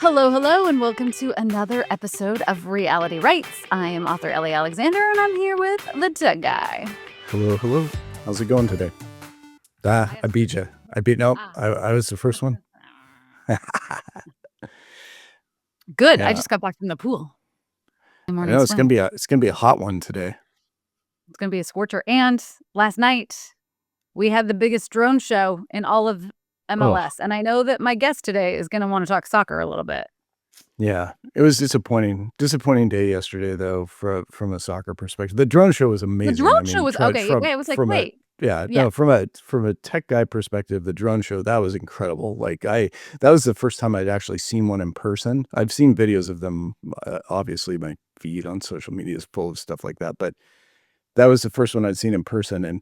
Hello, and welcome to another episode of Reality Rights. I am author Ellie Alexander, and I'm here with the Tech Guy. Hello. How's it going today? I beat you. I was the first one. Good. Yeah. I just got back from the pool. I know it's gonna be a hot one today. It's gonna be a scorcher. And last night we had the biggest drone show in all of MLS, and I know that my guest today is gonna want to talk soccer a little bit. Yeah, it was disappointing day yesterday though, from a soccer perspective. The drone show was amazing. The drone show was okay. Wait, I was like, wait. From a tech guy perspective, the drone show, that was incredible. That was the first time I'd actually seen one in person. I've seen videos of them. Obviously, my feed on social media is full of stuff like that, but that was the first one I'd seen in person, and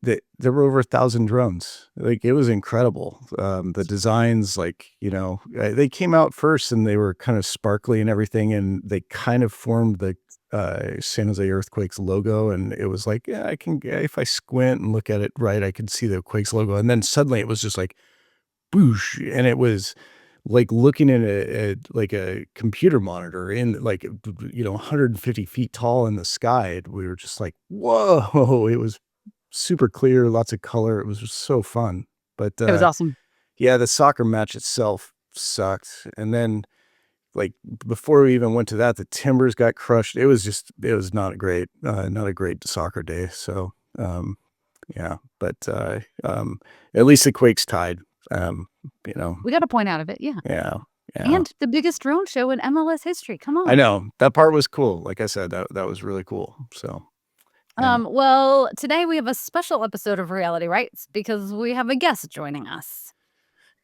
there were over 1,000 drones. Like, it was incredible. The designs, they came out first and they were kind of sparkly and everything, and they kind of formed the San Jose Earthquakes logo, and it was like, yeah, if I squint and look at it right, I could see the Quakes logo, and then suddenly it was just like boosh, and it was like looking at a computer monitor in 150 feet tall in the sky. And we were just like, whoa! It was super clear, lots of color. It was just so fun. But It was awesome. yeah, the soccer match itself sucked. And then, before we even went to that, the Timbers got crushed. It was not a great soccer day. So yeah, but at least the Quakes tied. We got a point out of it, yeah. Yeah. And the biggest drone show in MLS history. Come on. I know. That part was cool. Like I said, that was really cool. So yeah. Well, today we have a special episode of Reality Rights because we have a guest joining us.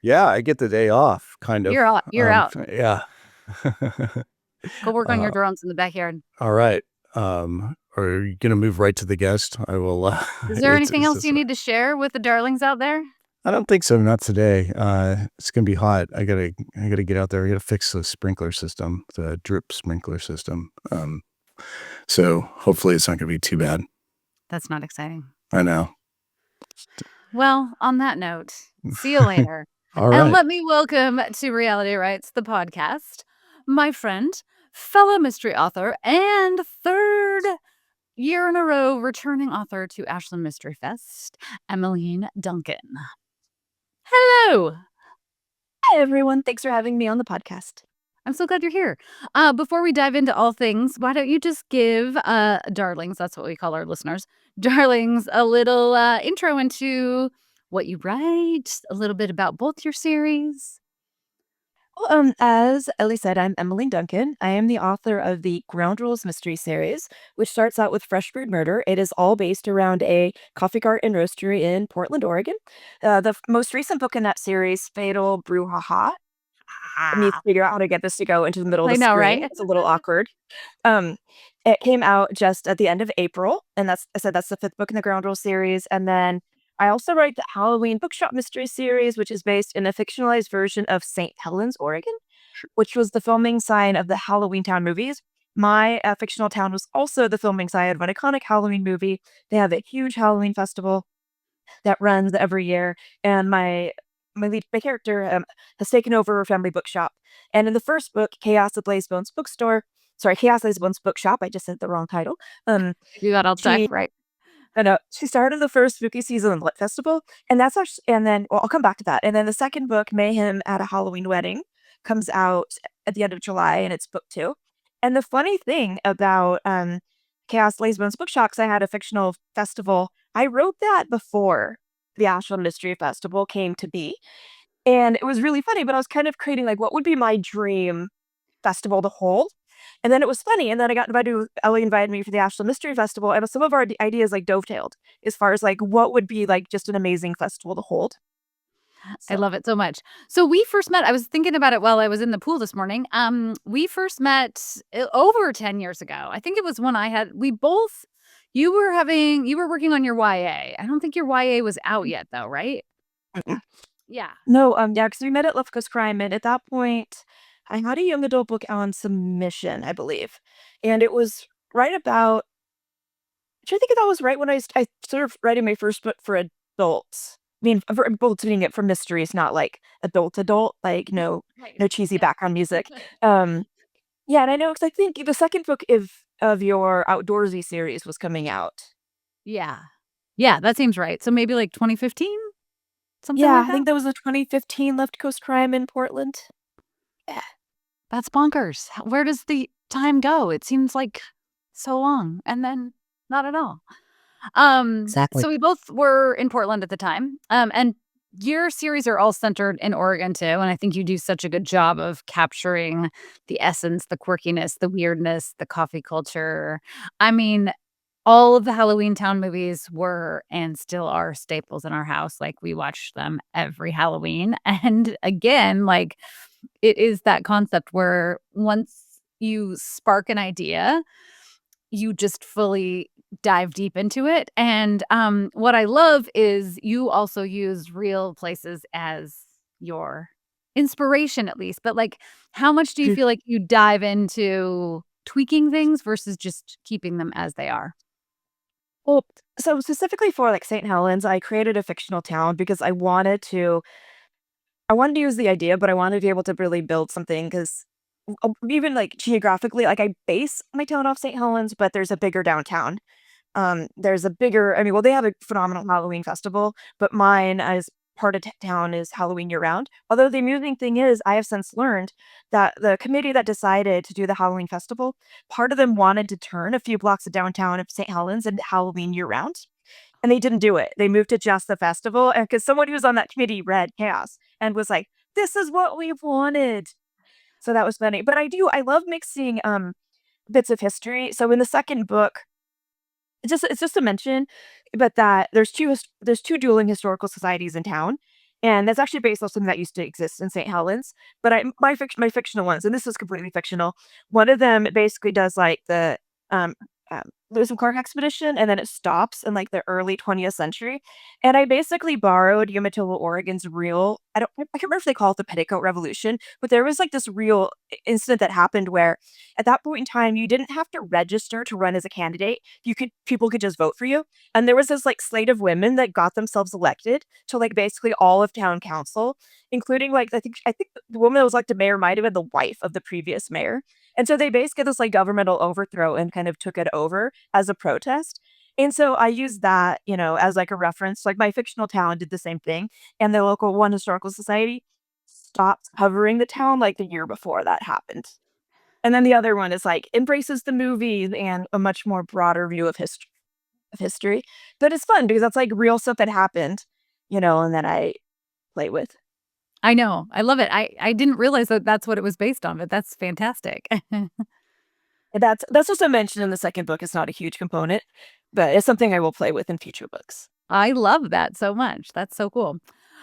Yeah, I get the day off, kind of. You're out. Yeah. Go work on your drones in the backyard. All right. Are you gonna move right to the guest? I will. Is there anything else you need to share with the darlings out there? I don't think so. Not today. It's gonna be hot. I gotta get out there. I gotta fix the sprinkler system, the drip sprinkler system. So hopefully it's not gonna be too bad. That's not exciting. I know. Well, on that note, see you later. All right. And let me welcome to Reality Rights, the podcast, my friend, fellow mystery author, and third year in a row returning author to Ashland Mystery Fest, Emmeline Duncan. Hello. Hi, everyone. Thanks for having me on the podcast. I'm so glad you're here. Before we dive into all things, why don't you just give darlings, that's what we call our listeners, darlings, a little intro into what you write, a little bit about both your series. Well, as Ellie said, I'm Emmeline Duncan. I am the author of the Ground Rules Mystery Series, which starts out with Fresh Brewed Murder. It is all based around a coffee cart and roastery in Portland, Oregon. The most recent book in that series, Fatal Brouhaha. I need to figure out how to get this to go into the middle of the screen. Right? It's a little awkward. It came out just at the end of April, and that's the 5th book in the Ground Rules series. And then I also write the Halloween BOOKSHOP Mystery Series, which is based in a fictionalized version of St. Helens, Oregon, which was the filming sign of the Halloween Town movies. My fictional town was also the filming sign of an iconic Halloween movie. They have a huge Halloween festival that runs every year, and my character has taken over a family bookshop. And in the first book, Chaos at Lazybones Bookshop, I just said the wrong title. You got all checked, right? I know. She started the first spooky season Lit Festival, and I'll come back to that. And then the second book, Mayhem at a Halloween Wedding, comes out at the end of July, and it's book 2. And the funny thing about Chaos Lazybones Bookshop, 'cause I had a fictional festival, I wrote that before the Ashland Mystery Festival came to be. And it was really funny, but I was kind of creating what would be my dream festival to hold. And then it was funny, and then I got invited. Ellie invited me for the Ashland Mystery Festival, and some of our ideas dovetailed as far as what would be just an amazing festival to hold. I love it so much. So we first met, I was thinking about it while I was in the pool this morning. We first met over 10 years ago. I think it was when you were working on your YA. I don't think your YA was out yet though, right? Yeah. No, because we met at Left Coast Crime, and at that point, I had a young adult book on submission, I believe. And it was right about, I think that was right when I started writing my first book for adults. mean, for both doing it for mysteries, not like adult, like Right. no cheesy Yeah. background music. Um, yeah, and I know because I think the second book of your outdoorsy series was coming out. Yeah. Yeah, that seems right. So maybe like 2015? Something Yeah, like I that? think that was a 2015 Left Coast Crime in Portland. Yeah. That's bonkers. Where does the time go? It seems like so long and then not at all. Exactly. So we both were in Portland at the time. And your series are all centered in Oregon too, and I think you do such a good job of capturing the essence, the quirkiness, the weirdness, the coffee culture. I mean, all of the Halloween Town movies were and still are staples in our house. Like we watch them every Halloween. And again, like it is that concept where once you spark an idea, you just fully dive deep into it. And what I love is you also use real places as your inspiration, at least. But like, how much do you feel like you dive into tweaking things versus just keeping them as they are? Well, so specifically for like St. Helens, I created a fictional town because I wanted to use the idea, but I wanted to be able to really build something because even like geographically, like I base my town off St. Helens, but there's a bigger downtown. There's a bigger, I mean, well, they have a phenomenal Halloween festival, but mine as part of town is Halloween year round. Although the amusing thing is, I have since learned that the committee that decided to do the Halloween festival, part of them wanted to turn a few blocks of downtown of St. Helens into Halloween year round. And they didn't do it. They moved to just the festival. And because someone who was on that committee read Chaos and was like, this is what we wanted. So that was funny. But I love mixing bits of history. So in the second book, it's just a mention, but that there's two dueling historical societies in town, and that's actually based on something that used to exist in St. Helens. But my fictional ones, and this is completely fictional. One of them basically does like the um, Lewis and Clark expedition, and then it stops in like the early 20th century. And I basically borrowed Umatilla, Oregon's real. I can't remember if they call it the Petticoat Revolution, but there was like this real incident that happened where at that point in time you didn't have to register to run as a candidate. People could just vote for you. And there was this like slate of women that got themselves elected to like basically all of town council, including like I think the woman that was elected mayor might have been the wife of the previous mayor. And so they basically had this like governmental overthrow and kind of took it over as a protest. And so I used that, as like a reference. Like my fictional town did the same thing. And the local one historical society stopped covering the town like the year before that happened. And then the other one is like embraces the movies and a much more broader view of history. But it's fun because that's like real stuff that happened, and then I play with. I know. I love it. I didn't realize that that's what it was based on, but that's fantastic. And that's also mentioned in the second book. It's not a huge component, but it's something I will play with in future books. I love that so much. That's so cool.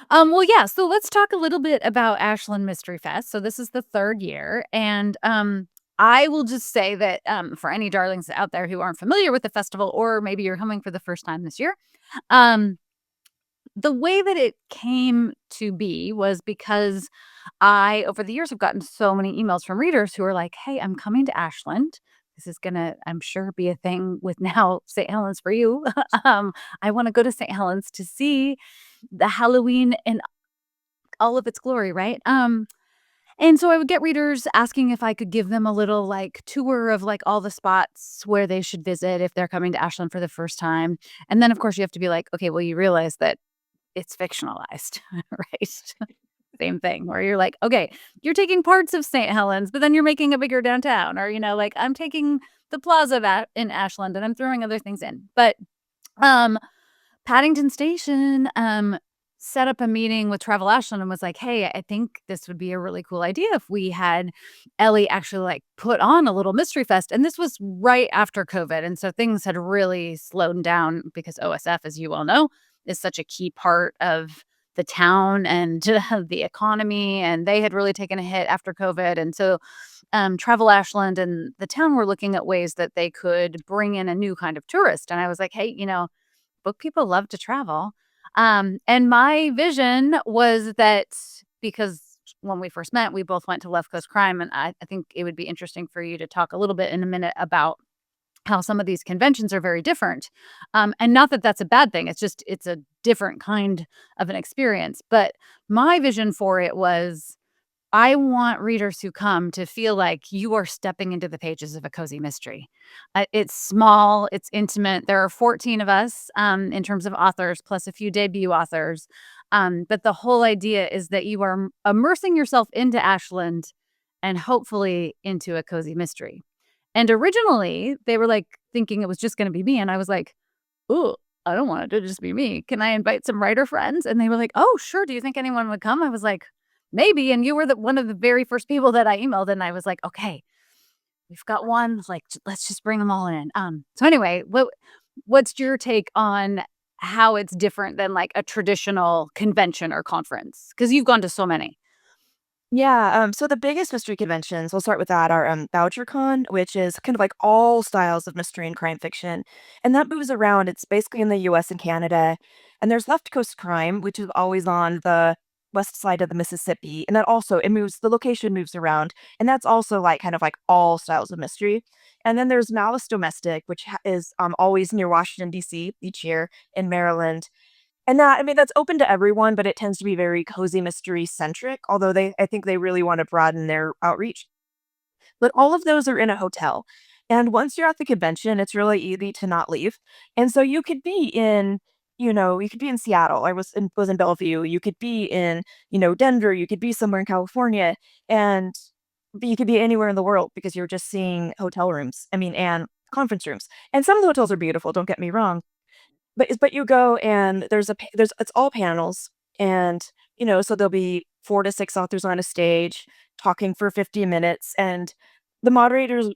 Well, yeah, so let's talk a little bit about Ashland Mystery Fest. So this is the third year, and I will just say that for any darlings out there who aren't familiar with the festival, or maybe you're coming for the first time this year, um, the way that it came to be was because I, over the years, have gotten so many emails from readers who are like, "Hey, I'm coming to Ashland. This is gonna, I'm sure, be a thing with now St. Helens for you. I want to go to St. Helens to see the Halloween in all of its glory, right?" And so I would get readers asking if I could give them a little like tour of like all the spots where they should visit if they're coming to Ashland for the first time. And then, of course, you have to be like, okay, well, you realize that it's fictionalized, right? Same thing where you're like, okay, you're taking parts of St. Helens, but then you're making a bigger downtown, or like I'm taking the plaza in Ashland and I'm throwing other things in. But um, Paddington Station set up a meeting with Travel Ashland and was like, "Hey, I think this would be a really cool idea if we had Ellie actually like put on a little mystery fest." And this was right after COVID, and so things had really slowed down because OSF, as you all know, is such a key part of the town and the economy, and they had really taken a hit after COVID. And so Travel Ashland and the town were looking at ways that they could bring in a new kind of tourist. And I was like, "Hey, book people love to travel." And my vision was that because when we first met, we both went to Left Coast Crime, and I think it would be interesting for you to talk a little bit in a minute about how some of these conventions are very different. And not that that's a bad thing. It's just it's a different kind of an experience. But my vision for it was I want readers who come to feel like you are stepping into the pages of a cozy mystery. It's small, it's intimate. There are 14 of us in terms of authors, plus a few debut authors. But the whole idea is that you are immersing yourself into Ashland and hopefully into a cozy mystery. And originally, they were like thinking it was just going to be me. And I was like, ooh, I don't want it to just be me. Can I invite some writer friends? And they were like, oh, sure. Do you think anyone would come? I was like, maybe. And you were one of the very first people that I emailed. And I was like, okay, we've got one. Like, let's just bring them all in. So anyway, what's your take on how it's different than like a traditional convention or conference? Because you've gone to so many. Yeah, so the biggest mystery conventions, we'll start with that, are VoucherCon, which is kind of like all styles of mystery and crime fiction. And that moves around. It's basically in the US and Canada. And there's Left Coast Crime, which is always on the west side of the Mississippi. And that also, the location moves around. And that's also like kind of like all styles of mystery. And then there's Malice Domestic, which is always near Washington, D.C. each year in Maryland. And that, I mean, that's open to everyone, but it tends to be very cozy mystery centric, although I think they really want to broaden their outreach. But all of those are in a hotel. And once you're at the convention, it's really easy to not leave. And so you could be in, you could be in Seattle. I was in Bellevue. You could be in, Denver. You could be somewhere in California, and but you could be anywhere in the world because you're just seeing hotel rooms. I mean, and conference rooms. And some of the hotels are beautiful. Don't get me wrong, but you go and there's it's all panels, and, so there'll be 4 to 6 authors on a stage talking for 50 minutes, and the moderators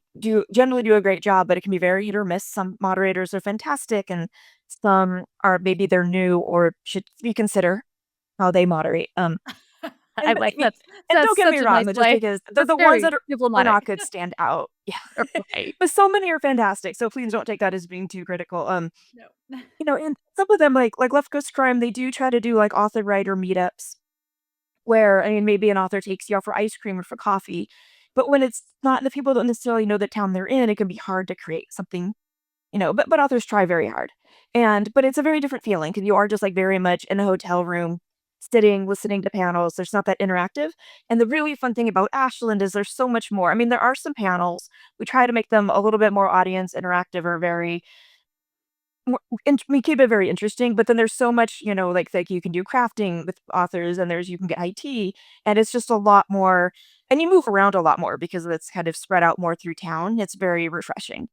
generally do a great job, but it can be very hit or miss. Some moderators are fantastic, and some are maybe they're new or should reconsider how they moderate. I And I like mean, and that's don't get me such a wrong, nice but just way. because That's the ones very that are diplomatic. not good stand out. Yeah. Right. But so many are fantastic, so please don't take that as being too critical. No. And some of them, like Left Coast Crime, they do try to do, like, author-writer meetups where, I mean, maybe an author takes you out for ice cream or for coffee, but when it's not the people don't necessarily know the town they're in, it can be hard to create something, but authors try very hard. But it's a very different feeling because you are just, like, very much in a hotel room, sitting, listening to panels. There's not that interactive, and the really fun thing about Ashland is there's so much more. I mean, there are some panels. We try to make them a little bit more audience interactive or very more we keep it very interesting, but then there's so much, like you can do crafting with authors, and you can get IT, and it's just a lot more, and you move around a lot more because it's kind of spread out more through town. It's very refreshing.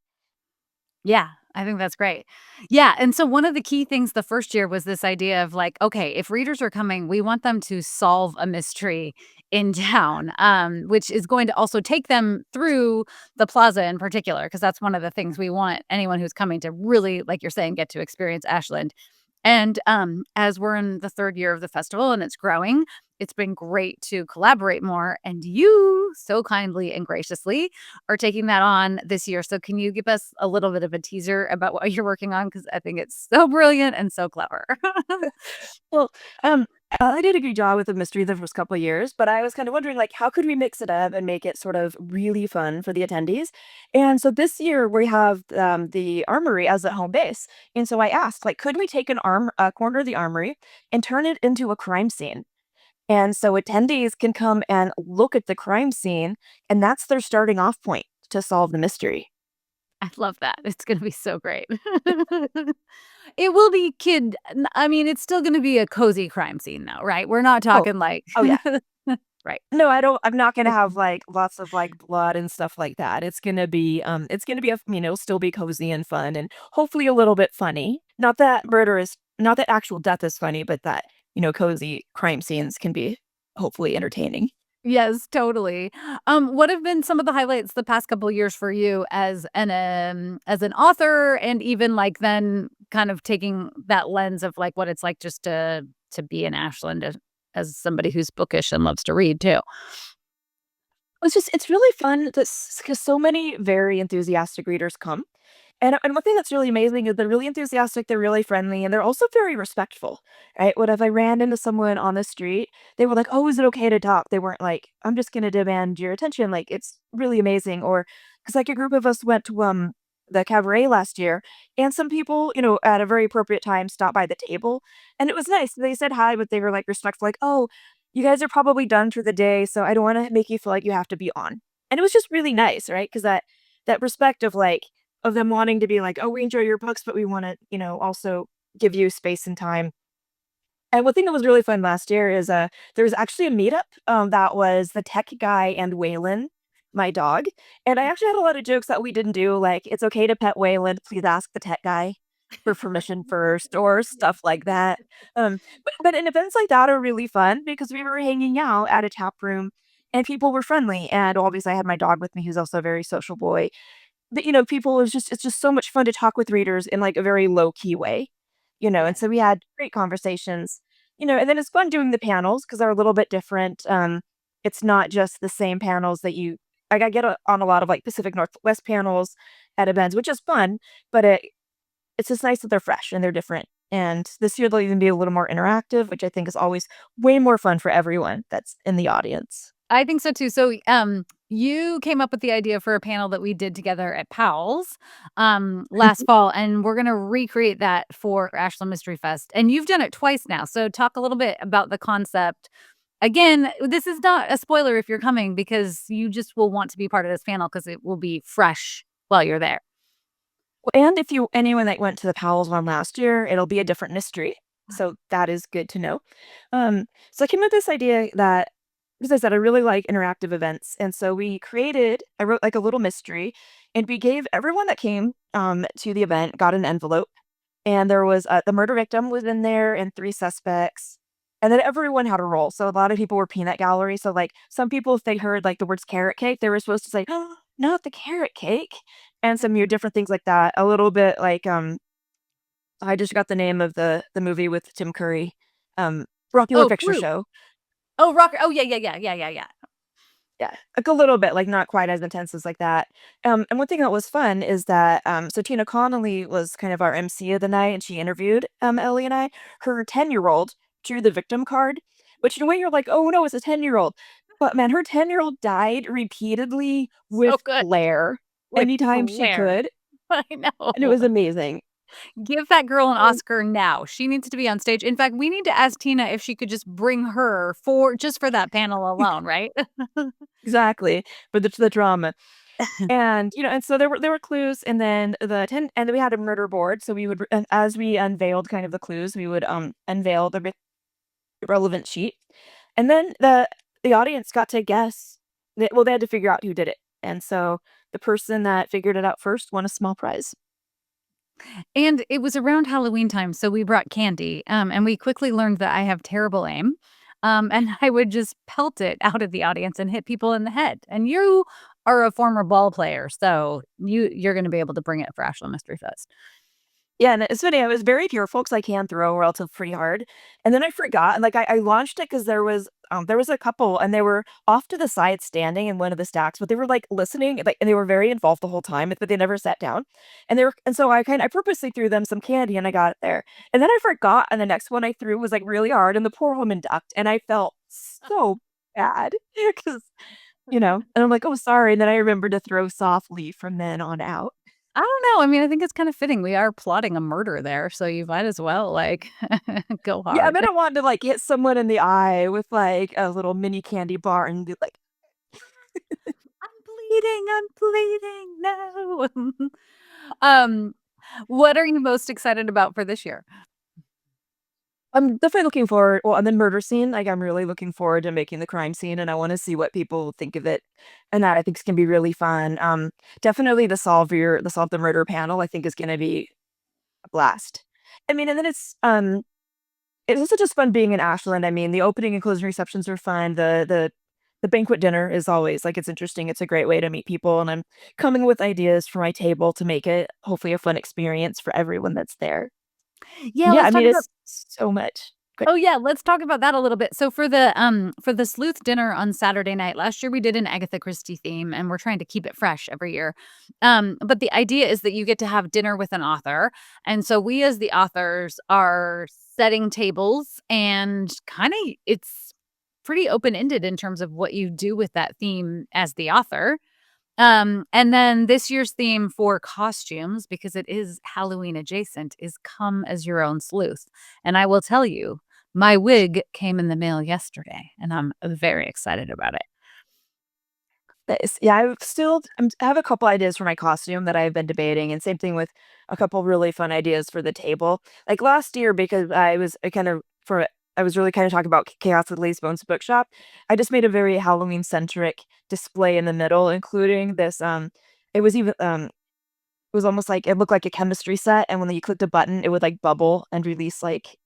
Yeah, I think that's great. Yeah, and so one of the key things the first year was this idea of like, okay, if readers are coming, we want them to solve a mystery in town, which is going to also take them through the plaza in particular, because that's one of the things we want anyone who's coming to really, like you're saying, get to experience Ashland. And as we're in the third year of the festival and it's growing, it's been great to collaborate more. And you so kindly and graciously are taking that on this year. So can you give us a little bit of a teaser about what you're working on? Because I think it's so brilliant and so clever. Well, I did a good job with the mystery the first couple of years, but I was kind of wondering, like, how could we mix it up and make it sort of really fun for the attendees? And so this year we have the armory as a home base, and so I asked, like, could we take a corner of the armory and turn it into a crime scene? And so attendees can come and look at the crime scene, and that's their starting off point to solve the mystery. I love that. It's going to be so great. It will be I mean, it's still going to be a cozy crime scene, though, right? We're not Oh, talking like, oh yeah. right. No, I'm not gonna have, like, lots of, like, blood and stuff like that. It's gonna be still be cozy and fun and hopefully a little bit funny. Not that actual death is funny, but that, cozy crime scenes can be hopefully entertaining. Yes, totally. What have been some of the highlights the past couple years for you as an author, and even like then kind of taking that lens of like what it's like just to be in Ashland as somebody who's bookish and loves to read too. It's really fun because so many very enthusiastic readers come. And one thing that's really amazing is they're really enthusiastic, they're really friendly, and they're also very respectful, right? What if I ran into someone on the street, they were like, "Oh, is it okay to talk?" They weren't like, "I'm just gonna demand your attention." Like, it's really amazing. Or because like a group of us went to the cabaret last year, and some people, at a very appropriate time stopped by the table, and it was nice. They said hi, but they were like respectful, like, "Oh, you guys are probably done for the day, so I don't want to make you feel like you have to be on." And it was just really nice, right? Because that respect of like of them wanting to be like, "Oh, we enjoy your books, but we want to, also give you space and time." And one thing that was really fun last year is there was actually a meetup that was the tech guy and Waylon, my dog. And I actually had a lot of jokes that we didn't do, like it's okay to pet Waylon, please ask the tech guy for permission first, or stuff like that. But in events like that are really fun because we were hanging out at a tap room and people were friendly. And obviously I had my dog with me who's also a very social boy. But, people it's just so much fun to talk with readers in, like, a very low-key way, and Yes. so we had great conversations, and then it's fun doing the panels because 'cause they're a little bit different, it's not just the same panels that you like, I get on a lot of, like, Pacific Northwest panels at events, which is fun, but it's just nice that they're fresh and they're different, and this year they'll even be a little more interactive, which I think is always way more fun for everyone that's in the audience. I think so too. So, you came up with the idea for a panel that we did together at Powell's, last fall, and we're gonna recreate that for Ashland Mystery Fest. And you've done it twice now. So talk a little bit about the concept. Again, this is not a spoiler if you're coming because you just will want to be part of this panel because it will be fresh while you're there. And if anyone that went to the Powell's one last year, it'll be a different mystery. So that is good to know. So I came up with this idea that, as I said, I really like interactive events. And so I wrote like a little mystery and we gave everyone that came to the event got an envelope. And there was the murder victim was in there and three suspects. And then everyone had a role. So a lot of people were peanut gallery. So like some people, if they heard like the words carrot cake, they were supposed to say, "Oh, not the carrot cake," and some different things like that. A little bit like I just got the name of the movie with Tim Curry, Rocky Horror Oh, Picture Clue. Show. Oh, Rocker. Oh, yeah, yeah, yeah, yeah, yeah, yeah. Yeah, like a little bit, like not quite as intense as like that. And one thing that was fun is that so Tina Connolly was kind of our MC of the night, and she interviewed Ellie and I. Her 10-year-old drew the victim card, which in a way you're like, oh no, it's a 10-year-old. But man, her 10-year-old died repeatedly So with good. glare With anytime she flair. could, I and it know. was amazing. Give that girl an Um, Oscar now. She needs to be on stage. In fact, we need to ask Tina if she could just bring her for just for that panel alone, right? exactly, for the drama. And, and so there were clues, and then we had a murder board, so we would and as we unveiled kind of the clues, we would, unveil the relevant sheet, and then the audience got to guess they had to figure out who did it, and so the person that figured it out first won a small prize. And it was around Halloween time, so we brought candy, and we quickly learned that I have terrible aim, and I would just pelt it out of the audience and hit people in the head. And you are a former ball player, so you're gonna be able to bring it for Ashland Mystery Fest. Yeah, and it's funny, I was very careful because I can throw relative pretty hard, and then I forgot, and, like, I launched it because there was a couple, and they were off to the side standing in one of the stacks, but they were, like, listening, like, and they were very involved the whole time, but they never sat down, and so I purposely threw them some candy, and I got it there, and then I forgot, and the next one I threw was, like, really hard, and the poor woman ducked, and I felt so bad because and I'm like, "Oh, sorry," and then I remembered to throw softly from then on out. I don't know, I mean, I think it's kinda fitting. We are plotting a murder there, so you might as well, like, go Yeah, I hard. mean, I wanted to, like, hit someone in the eye with, like, a little mini candy bar and be like, I'm bleeding, no. Um, what are you most excited about for this year? I'm definitely looking forward and then murder scene, like, I'm really looking forward to making the crime scene, and I wanna see what people think of it, and that I think is gonna be really fun. Definitely the solve the murder panel, I think is gonna be a blast. I mean, and then it's also just fun being in Ashland. I mean, the opening and closing receptions are fun. The banquet dinner is always like, it's interesting. It's a great way to meet people, and I'm coming with ideas for my table to make it hopefully a fun experience for everyone that's there. Yeah, Yeah, I let's talk mean, about it's so much. Good. Oh, yeah, let's talk about that a little bit. So for the sleuth dinner on Saturday night, last year we did an Agatha Christie theme, and we're trying to keep it fresh every year. But the idea is that you get to have dinner with an author, and so we as the authors are setting tables, and kinda it's pretty open-ended in terms of what you do with that theme as the author. And then this year's theme for costumes, because it is Halloween adjacent, is Come as Your Own Sleuth. And I will tell you, my wig came in the mail yesterday, and I'm very excited about it. Yeah, I have a couple ideas for my costume that I've been debating, and same thing with a couple really fun ideas for the table. Like last year, because I was really kind of talking about Chaos with Lace Bones Bookshop. I just made a very Halloween centric display in the middle, including this. It was even it was almost like it looked like a chemistry set, and when you clicked a button, it would like bubble and release like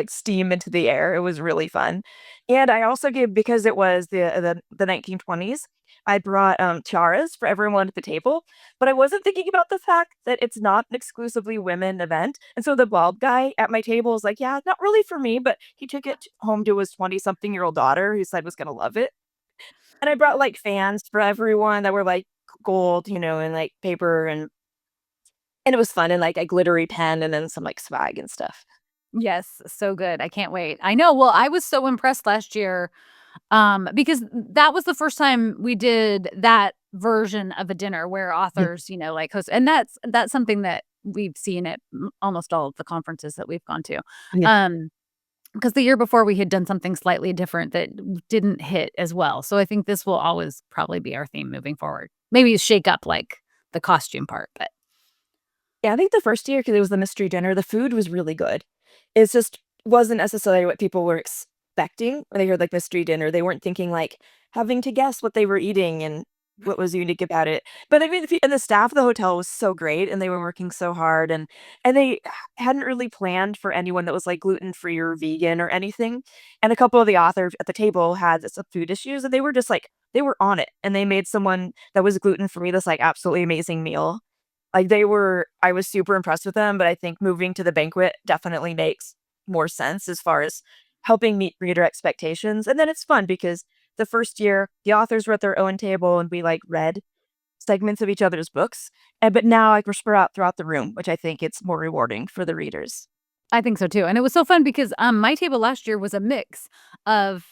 steam into the air. It was really fun. And I also gave because it was the 1920s, I brought tiaras for everyone at the table, but I wasn't thinking about the fact that it's not an exclusively women event. And so the bald guy at my table was like, "Yeah, not really for me," but he took it home to his 20-something-year-old daughter who said was going to love it. And I brought like fans for everyone that were like gold, and like paper and it was fun and like a glittery pen and then some like swag and stuff. Yes, so good. I can't wait. I know. Well, I was so impressed last year, because that was the first time we did that version of a dinner where Yeah. authors, like host, and that's something that we've seen at almost all of the conferences that we've gone to. Yeah. Um, because the year before we had done something slightly different that didn't hit as well. So I think this will always probably be our theme moving forward. Maybe shake up like the costume part, but Yeah, I think the first year, because it was the mystery dinner, the food was really good. It's just wasn't necessarily what people were expecting when they heard, like, mystery dinner. They weren't thinking, like, having to guess what they were eating and what was unique about it. But, I mean, if you and the staff of the hotel was so great, and they were working so hard, and they hadn't really planned for anyone that was, like, gluten-free or vegan or anything. And a couple of the authors at the table had some food issues, and they were just, like they were on it, and they made someone that was gluten-free this, like, absolutely amazing meal. Like, I was super impressed with them, but I think moving to the banquet definitely makes more sense as far as helping meet reader expectations, and then it's fun because the first year, the authors were at their own table and we, like, read segments of each other's books, but now, like, we're spread out throughout the room, which I think it's more rewarding for the readers. I think so too. And it was so fun because my table last year was a mix of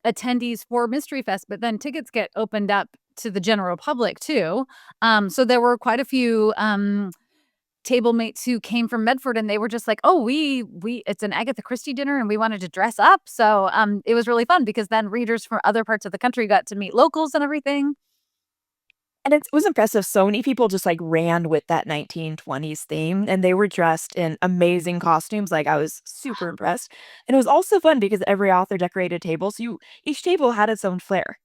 attendees for Mystery Fest, but then tickets get opened up to the general public too. So there were quite a few table mates who came from Medford and they were just like, "Oh, we it's an Agatha Christie dinner and we wanted to dress up." So it was really fun because then readers from other parts of the country got to meet locals and everything. And it was impressive. So many people just, like, ran with that 1920s theme, and they were dressed in amazing costumes, like, I was super impressed. And it was also fun because every author decorated tables. Each table had its own flair.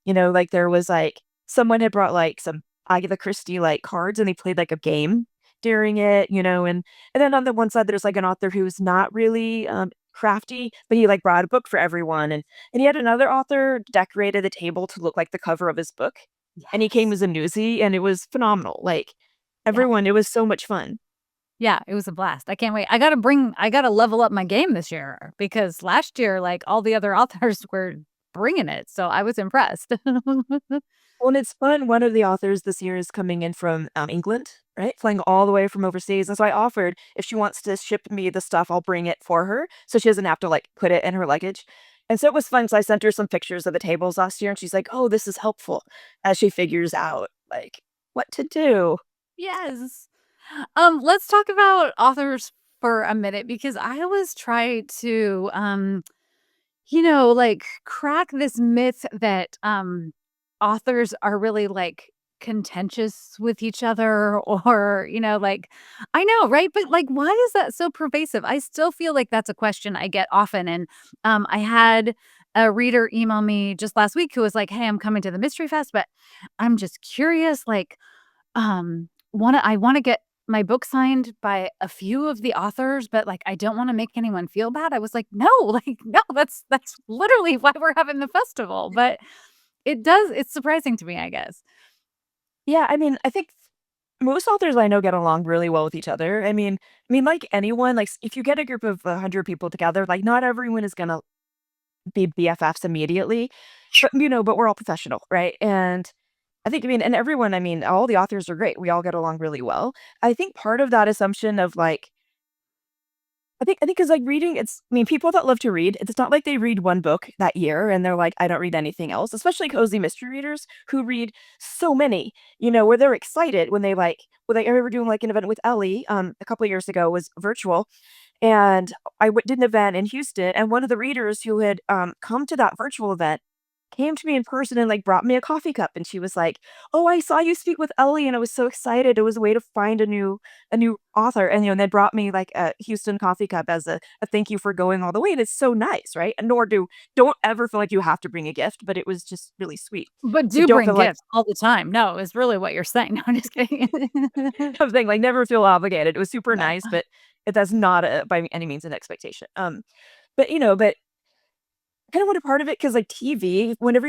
Like, there was, like someone had brought, like, some Agatha Christie, like, cards, and they played, like, a game during it, and then on the one side, there's, like, an author who's not really, crafty, but he, like, brought a book for everyone, and he had another author decorated the table to look like the cover of his book. And he came Yes. as a newsie, and it was phenomenal, like, Yeah. everyone it was so much fun. Yeah, it was a blast. I can't wait. I gotta level up my game this year because last year, like, all the other authors were bringing it, so I was impressed. Well, and it's fun, one of the authors this year is coming in from, England, right? Flying all the way from overseas, and so I offered if she wants to ship me the stuff, I'll bring it for her, so she doesn't have to, like, put it in her luggage. And so it was fun, so I sent her some pictures of the tables last year, and she's like, "Oh, this is helpful," as she figures out, like, what to do. Yes. Let's talk about authors for a minute because I always try to, like, crack this myth that, authors are really, like, contentious with each other or, like I know, right? But, like, why is that so pervasive? I still feel like that's a question I get often, and, I had a reader email me just last week who was like, "Hey, I'm coming to the Mystery Fest, but I'm just curious, like, I wanna get my book signed by a few of the authors, but, like, I don't wanna make anyone feel bad." I was like, "No, like, no, that's literally why we're having the festival." But it's surprising to me, I guess. Yeah, I mean, I think most authors I know get along really well with each other. I mean, like anyone, like if you get a group of 100 people together, like not everyone is gonna be BFFs immediately, but we're all professional, right? And and everyone, all the authors are great. We all get along really well. I think part of that assumption of like I think because like reading, people that love to read, it's not like they read one book that year and they're like, I don't read anything else, especially cozy mystery readers who read so many, where they're excited when I remember doing like an event with Ellie, a couple of years ago, was virtual. And did an event in Houston, and one of the readers who had come to that virtual event came to me in person and like brought me a coffee cup, and she was like, "Oh, I saw you speak with Ellie, and I was so excited. It was a way to find a new author." And and they brought me like a Houston coffee cup as a thank you for going all the way. And it's so nice, right? And nor don't ever feel like you have to bring a gift, but it was just really sweet. But So do don't bring feel like gifts all the time. No, is really what you're saying. No, I'm just kidding. I'm saying, like, never feel obligated. It was super No. nice, but that's not by any means an expectation. But kind of want a part of it because like TV, whenever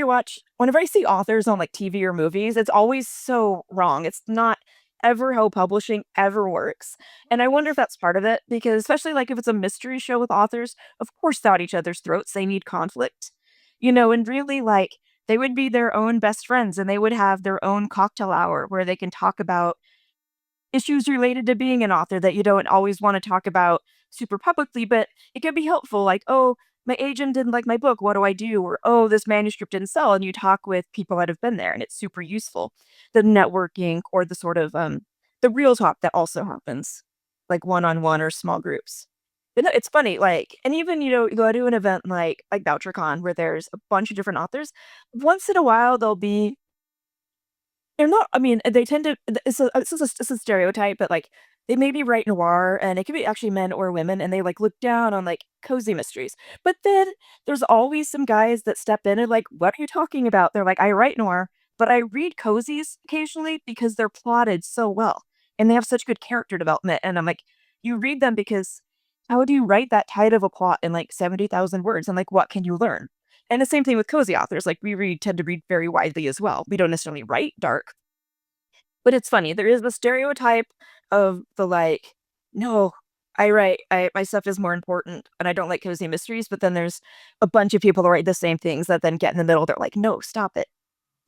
I see authors on like TV or movies, it's always so wrong. It's not ever how publishing ever works. And I wonder if that's part of it because especially like if it's a mystery show with authors, of course they're at each other's throats. They need conflict. And really like they would be their own best friends and they would have their own cocktail hour where they can talk about issues related to being an author that you don't always want to talk about super publicly, but it could be helpful. Like, oh, my agent didn't like my book. What do I do? Or, oh, this manuscript didn't sell. And you talk with people that have been there and it's super useful. The networking or the sort of the real talk that also happens, like one-on-one or small groups. But no, it's funny, like, and even, you go to an event like VoucherCon where there's a bunch of different authors. Once in a while there'll be they're not I mean, they tend to it's a stereotype, but, like, they maybe write noir, and it could be actually men or women, and they, like, look down on, like, cozy mysteries. But then there's always some guys that step in and like, "What are you talking about?" They're like, "I write noir, but I read cozies occasionally because they're plotted so well, and they have such good character development." And I'm like, "You read them because how do you write that tight of a plot in, like, 70,000 words, and, like, what can you learn?" And the same thing with cozy authors, like, tend to read very widely as well. We don't necessarily write dark, but it's funny, there is the stereotype of the, like, "No, my stuff is more important, and I don't like cozy mysteries," but then there's a bunch of people that write the same things that then get in the middle, they're like, "No, stop it."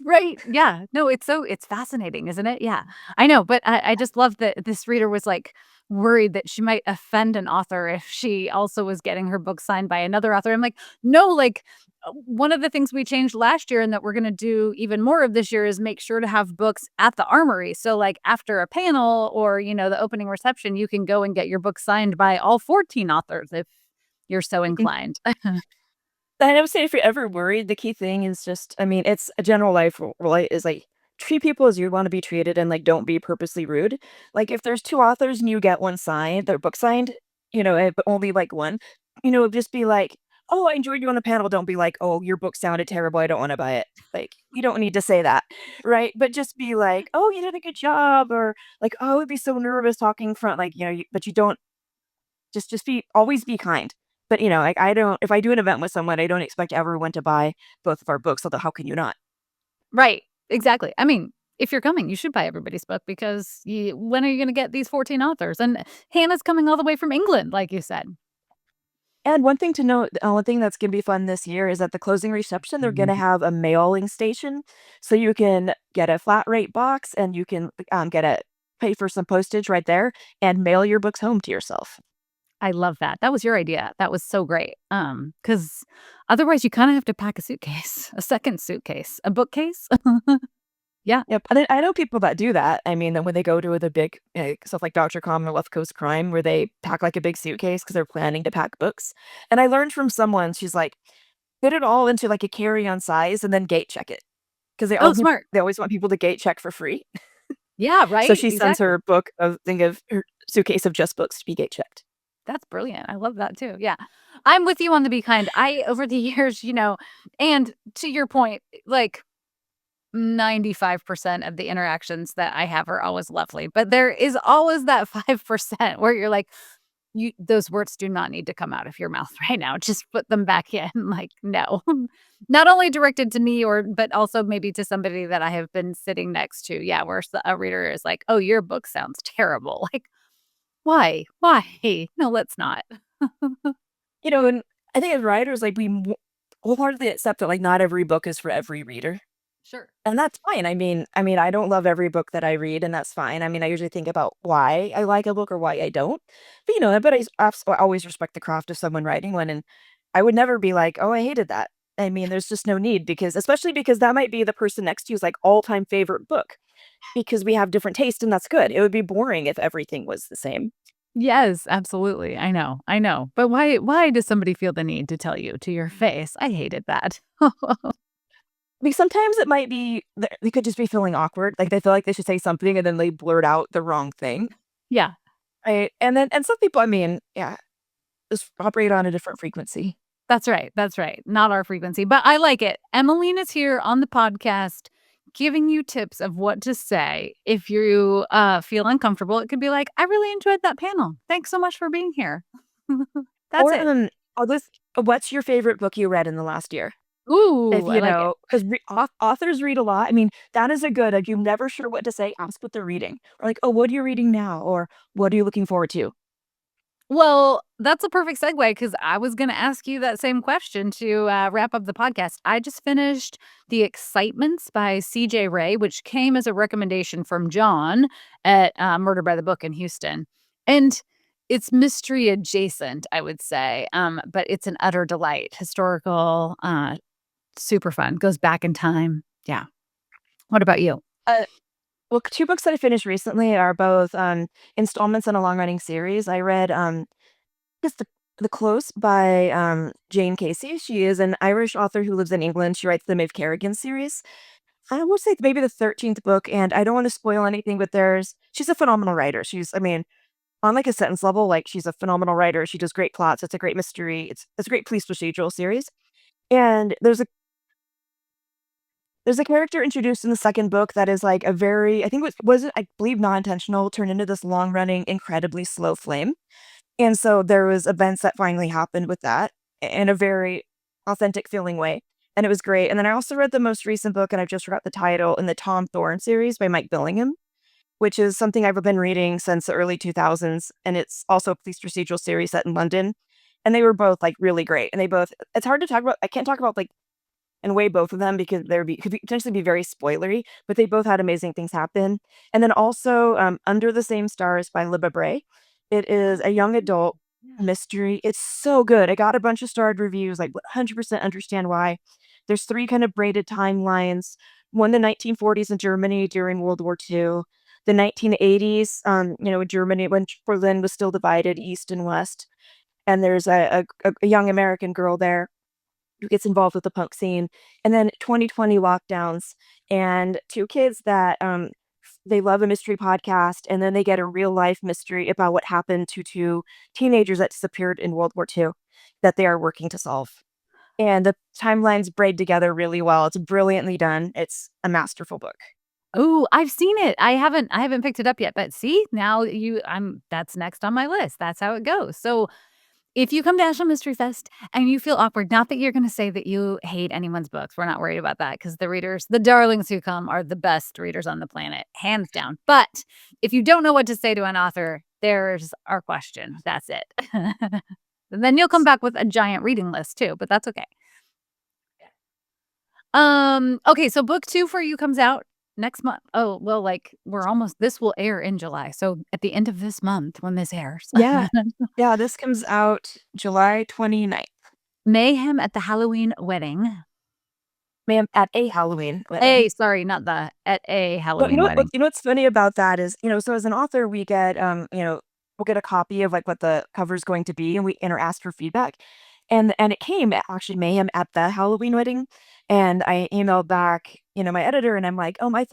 Right, yeah. No, it's fascinating, isn't it? Yeah. I know, but I just love that this reader was, like, worried that she might offend an author if she also was getting her book signed by another author. I'm like, "No, like, one of the things we changed last year and that we're gonna do even more of this year is make sure to have books at the armory." So, like, after a panel or, the opening reception, you can go and get your book signed by all 14 authors if you're so inclined. And I would say if you're ever worried, the key thing is just it's a general life rule, right? Is like treat people as you want to be treated and like don't be purposely rude. Like if there's two authors and you get one signed, their book signed, but only like one, just be like, oh, I enjoyed you on the panel. Don't be like, oh, your book sounded terrible. I don't want to buy it. Like you don't need to say that, right? But just be like, oh, you did a good job, or like, oh, I would be so nervous talking in front, like but you don't just be always be kind. But, like, I don't if I do an event with someone, I don't expect everyone to buy both of our books, although how can you not? Right, exactly. I mean, if you're coming, you should buy everybody's book because when are you gonna get these 14 authors? And Hannah's coming all the way from England, like you said. And one thing to note, one thing that's gonna be fun this year is at the closing reception, they're gonna have a mailing station, so you can get a flat rate box and you can, pay for some postage right there and mail your books home to yourself. I love that. That was your idea. That was so great. Because otherwise you kinda have to pack a suitcase, a second suitcase, a bookcase. Yeah. Yep, and I know people that do that. I mean, that when they go to the big, stuff like Dr. Com or Left Coast Crime, where they pack, like, a big suitcase because 'cause they're planning to pack books, and I learned from someone, she's like, "Put it all into, like, a carry-on size and then gate check it because Oh, smart. they always want people to gate check for free." Yeah, So right? she sends Exactly. her book of thing of her suitcase of just books to be gate checked. That's brilliant. I love that too. Yeah. I'm with you on the be kind. Over the years, and to your point, like 95% of the interactions that I have are always lovely, but there is always that 5% where you're like, "You those words do not need to come out of your mouth right now. Just put them back in." Like, no. Not only directed to me but also maybe to somebody that I have been sitting next to. Yeah, where a reader is like, "Oh, your book sounds terrible." Like, "Why? Why? No, let's not." And I think as writers, like, we wholeheartedly accept that, like, not every book is for every reader. Sure. And that's fine. I don't love every book that I read, and that's fine. I usually think about why I like a book or why I don't. But I always respect the craft of someone writing one, and I would never be like, "Oh, I hated that." There's just no need because especially because that might be the person next to you's like all-time favorite book because we have different taste and that's good. It would be boring if everything was the same. Yes, absolutely. I know. I know. But why does somebody feel the need to tell you to your face? I hated that. Sometimes it might be they could just be feeling awkward, like they feel like they should say something and then they blurt out the wrong thing. Yeah. Right? And some people, yeah, just operate on a different frequency. That's right. That's right. Not our frequency, but I like it. Emmeline is here on the podcast giving you tips of what to say if you feel uncomfortable. It could be like, I really enjoyed that panel. Thanks so much for being here. That's Or, it. what's your favorite book you read in the last year? If Ooh, I you like it. know, 'cause authors read a lot. That is a good, like, you're never sure what to say, ask what they're reading. Or like, "Oh, what are you reading now?" Or, "What are you looking forward to?" Well, that's a perfect segue because I was going to ask you that same question to wrap up the podcast. I just finished The Excitements by CJ Ray, which came as a recommendation from John at Murder by the Book in Houston. And it's mystery adjacent, I would say, but it's an utter delight. Historical, super fun, goes back in time. Yeah. What about you? Uh, well, 2 books that I finished recently are both, installments in a long-running series. I read, just The Close by, Jane Casey. She is an Irish author who lives in England. She writes the Maeve Kerrigan series. I would say maybe the 13th book, and I don't wanna spoil anything, but she's a phenomenal writer. On, like, a sentence level, like, she's a phenomenal writer. She does great plots. It's a great mystery. It's a great police procedural series. And there's a character introduced in the second book that is, like, a very I think it wasn't I believe, non-intentional, turned into this long-running, incredibly slow flame. And so there was events that finally happened with that in a very authentic feeling way, and it was great. And then I also read the most recent book, and I just forgot the title, in the Tom Thorne series by Mike Billingham, which is something I've been reading since the early 2000s, and it's also a police procedural series set in London, and they were both, like, really great, and they both it's hard to talk about I can't talk about, like, and weigh both of them because could potentially be very spoilery, but they both had amazing things happen. And then also, Under the Same Stars by Libba Bray. It is a young adult Yeah. mystery. It's so good. I got a bunch of starred reviews, like 100% understand why. There's 3 kind of braided timelines. One, the 1940s in Germany during World War II, the 1980s, in Germany when Berlin was still divided east and west, and there's a young American girl there who gets involved with the punk scene, and then 2020 lockdowns and 2 kids that, they love a mystery podcast, and then they get a real life mystery about what happened to 2 teenagers that disappeared in World War II that they are working to solve. And the timelines braid together really well. It's brilliantly done. It's a masterful book. Oh, I've seen it. I haven't picked it up yet, but see, now that's next on my list. That's how it goes. So, if you come to Ashland Mystery Fest and you feel awkward, not that you're gonna say that you hate anyone's books, we're not worried about that because the darlings who come are the best readers on the planet, hands down. But if you don't know what to say to an author, there's our question. That's it. And then you'll come back with a giant reading list too, but that's okay. Okay, so book 2 for you comes out next month. Oh, well, like, this will air in July, so at the end of this month when this airs. Yeah. Yeah, this comes out July 29th. Mayhem at the Halloween Wedding. Ma'am, at a Halloween wedding. Sorry, not at a Well, Halloween wedding. what's funny about that is, so as an author, we'll get a copy of, like, what the cover is going to be, and or ask for feedback. And it came actually Mayhem at the Halloween wedding, and I emailed back, my editor, and I'm like, I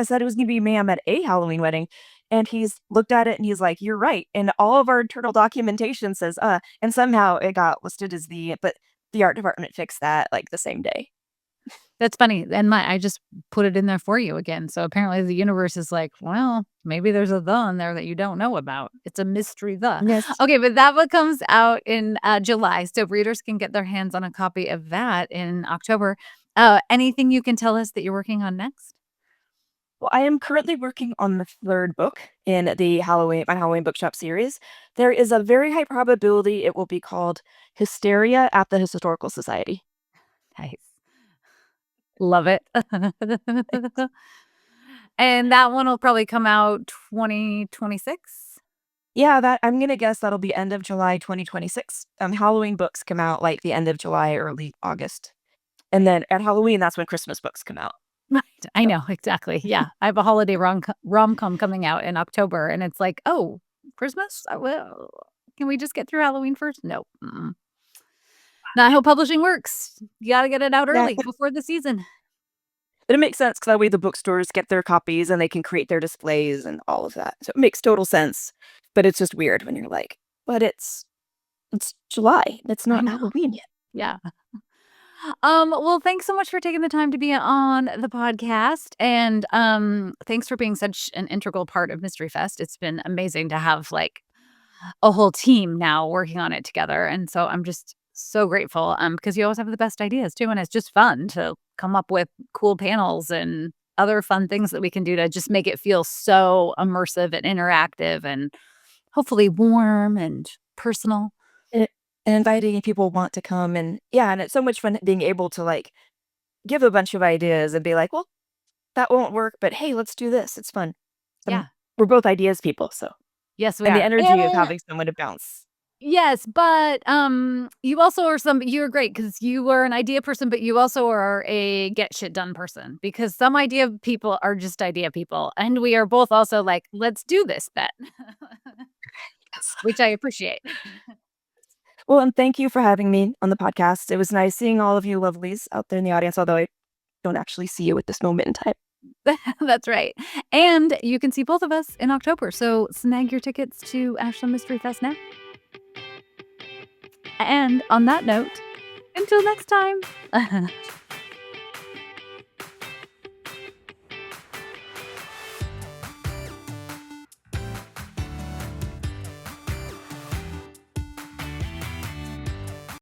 said it was gonna be Mayhem at a Halloween wedding." And he's looked at it and he's like, "You're right." And all of our internal documentation says, and somehow it got listed as but the art department fixed that, like, the same day. That's funny, and I just put it in there for you again, so apparently the universe is like, "Well, maybe there's a 'the' in there that you don't know about. It's a mystery 'the.'" Yes. Okay, but that one comes out in, July, so readers can get their hands on a copy of that in October. Anything you can tell us that you're working on next? Well, I am currently working on the 3rd book in my Halloween bookshop series. There is a very high probability it will be called Hysteria at the Historical Society. Nice. Love it. And that one will probably come out 2026? Yeah, that I'm gonna guess that'll be end of July 2026. Halloween books come out like the end of July, early August. And then at Halloween, that's when Christmas books come out. Right. I So know, exactly. Yeah. I have a holiday rom-com coming out in October, and it's like, "Oh, Christmas? Well, can we just get through Halloween first?" No. Mm-mm. Not how publishing works. You gotta get it out yeah, early before the season. but it makes sense because that way the bookstores get their copies and they can create their displays and all of that. So it makes total sense. But it's just weird when you're like, but it's July. It's I not know. Halloween yet. Yeah. Well, thanks so much for taking the time to be on the podcast. And thanks for being such an integral part of Mystery Fest. It's been amazing to have like a whole team now working on it together. And so I'm just so grateful because you always have the best ideas too. And it's just fun to come up with cool panels and other fun things that we can do to just make it feel so immersive and interactive and hopefully warm and personal. And inviting people want to come and yeah, and it's so much fun being able to like give a bunch of ideas and be like, well, that won't work, but hey, let's do this. It's fun. Yeah. We're both ideas people, so Yes, we and the are. energy of having someone to bounce. Yes, but you also are you're great because you are an idea person, but you also are a get shit done person because some idea people are just idea people. And we are both also like, let's do this then, Yes. which I appreciate. Well, and thank you for having me on the podcast. It was nice seeing all of you lovelies out there in the audience, although I don't actually see you at this moment in time. That's right. And you can see both of us in October. So snag your tickets to Ashland Mystery Fest now. And on that note, until next time.